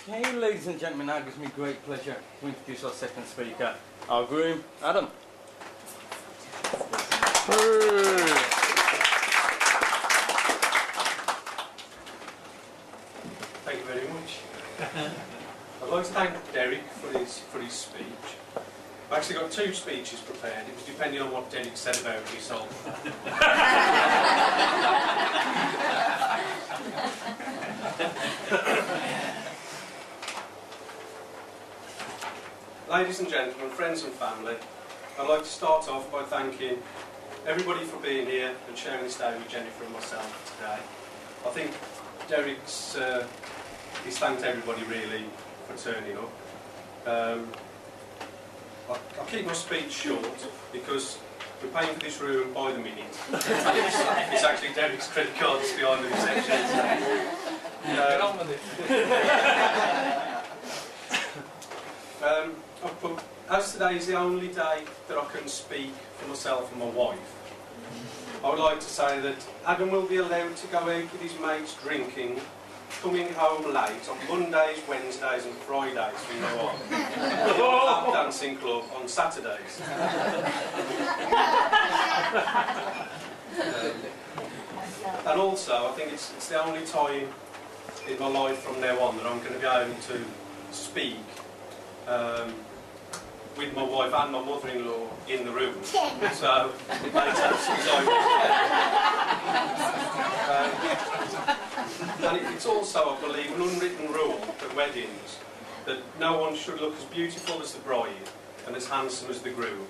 Okay, ladies and gentlemen, now it gives me great pleasure to introduce our second speaker, our groom, Adam. Thank you very much. I'd like to thank Derek for his speech. I've actually got two speeches prepared. It was depending on what Derek said about himself. Ladies and gentlemen, friends and family, I'd like to start off by thanking everybody for being here and sharing this day with Jennifer and myself today. I think Derek's he's thanked everybody really for turning up. I'll keep my speech short because we're paying for this room by the minute. It's actually Derek's credit cards behind the reception. Get on with it. As today is the only day that I can speak for myself and my wife, I would like to say that Adam will be allowed to go out with his mates drinking, coming home late on Mondays, Wednesdays and Fridays from now on. The old dancing club on Saturdays. And also, I think it's the only time in my life from now on that I'm going to be able to speak with my wife and my mother-in-law in the room. So it makes absolute sense. And it's also, I believe, an unwritten rule at weddings that no one should look as beautiful as the bride and as handsome as the groom.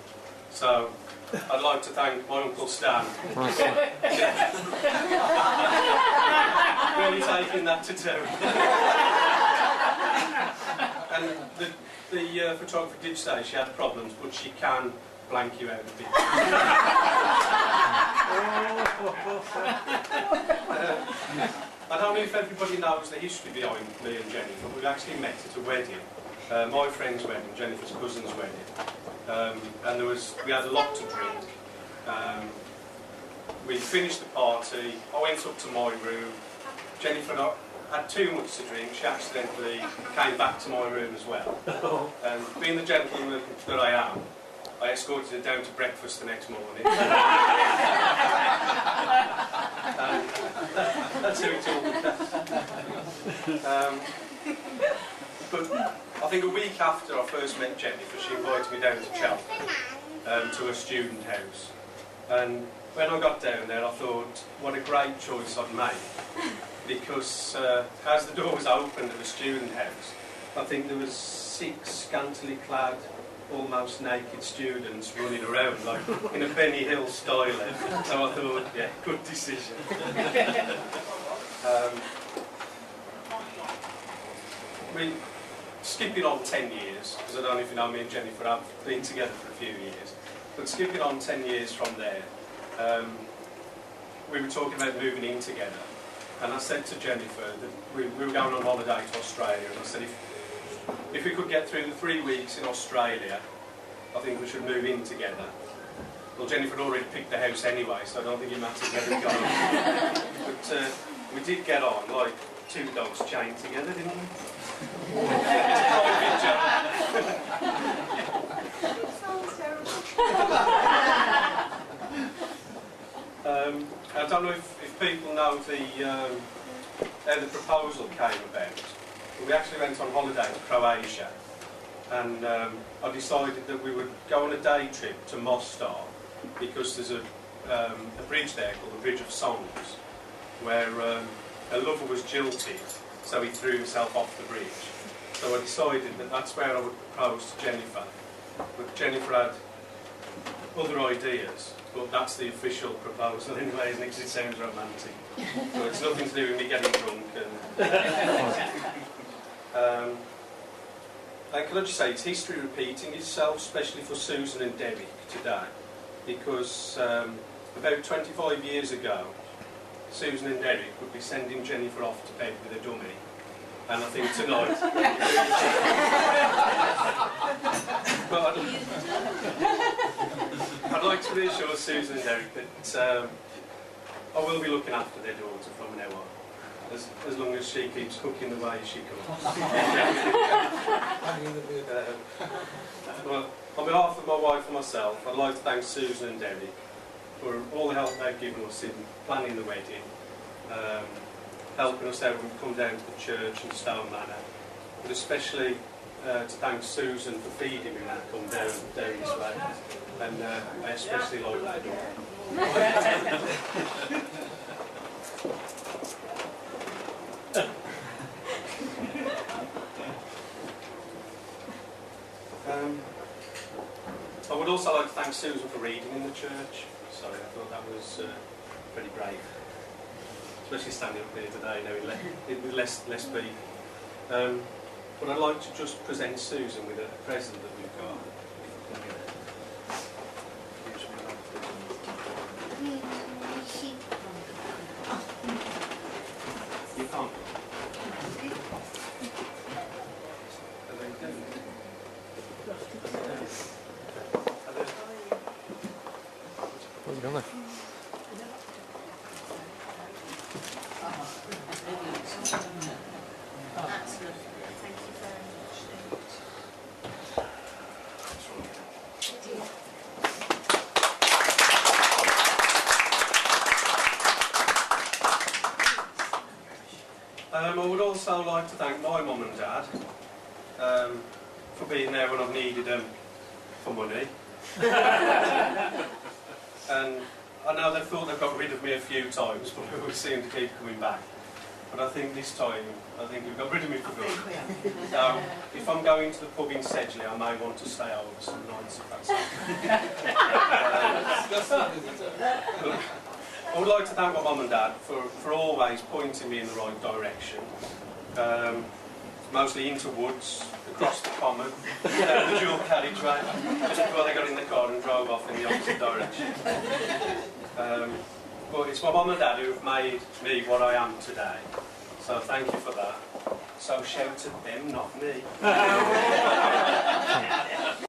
So I'd like to thank my Uncle Stan for really taking that to do. And the photographer did say she had problems, but she can blank you out a bit. I don't know if everybody knows the history behind me and Jennifer. We've actually met at a wedding, my friend's wedding, Jennifer's cousin's wedding, and we had a lot to drink. We finished the party. I went up to my room. Jennifer and I had too much to drink. She accidentally came back to my room as well. And being the gentleman that I am, I escorted her down to breakfast the next morning. That's how it all began. But I think a week after I first met Jennifer, she invited me down to Cheltenham, to a student house. And when I got down there, I thought, what a great choice I'd made. Because as the door was opened at the student house, I think there was 6 scantily clad, almost naked students running around like in a Benny Hill style. So I thought, yeah, good decision. Skipping on 10 years, because I don't know if you know, me and Jennifer have been together for a few years, but skipping on 10 years from there, we were talking about moving in together. And I said to Jennifer that we were going on holiday to Australia, and I said if we could get through the 3 weeks in Australia, I think we should move in together. Well, Jennifer had already picked the house anyway, so I don't think it mattered whether we got on. But we did get on, like 2 dogs chained together, didn't we? I don't know if people know how the proposal came about. We actually went on holiday to Croatia, and I decided that we would go on a day trip to Mostar because there's a bridge there called the Bridge of Songs, where a lover was jilted, so he threw himself off the bridge. So I decided that that's where I would propose to Jennifer. But Jennifer had other ideas, but that's the official proposal anyway, isn't it? 'Cause it sounds romantic. So it's nothing to do with me getting drunk. And can I just say, it's history repeating itself, especially for Susan and Derek today, because about 25 years ago, Susan and Derek would be sending Jennifer off to bed with a dummy. And I think tonight... But I'd like to reassure Susan and Derek that I will be looking after their daughter from now on. as long as she keeps cooking the way she cooks. Well, on behalf of my wife and myself, I'd like to thank Susan and Derek for all the help they've given us in planning the wedding, helping us out when we come down to the church in Stone Manor, but especially to thank Susan for feeding me when I come down this way, and I especially like that. I would also like to thank Susan for reading in the church. Sorry, I thought that was pretty brave, especially standing up here today, knowing with less speed. But I'd like to just present Susan with a present that we've got. You can't. What have you done there? That's lovely. Thank you very I would also like to thank my mum and dad for being there when I've needed them for money. And I know they thought they've got rid of me a few times, but we seem to keep coming back. But I think this time, we've got rid of me for good. So, if I'm going to the pub in Sedgley, I may want to stay over some nights if that's okay. I would like to thank my mum and dad for always pointing me in the right direction. Mostly into woods, across the common, down the dual carriageway, just before they got in the car and drove off in the opposite direction. But it's my mum and dad who have made me what I am today. So thank you for that. So shout at them, not me.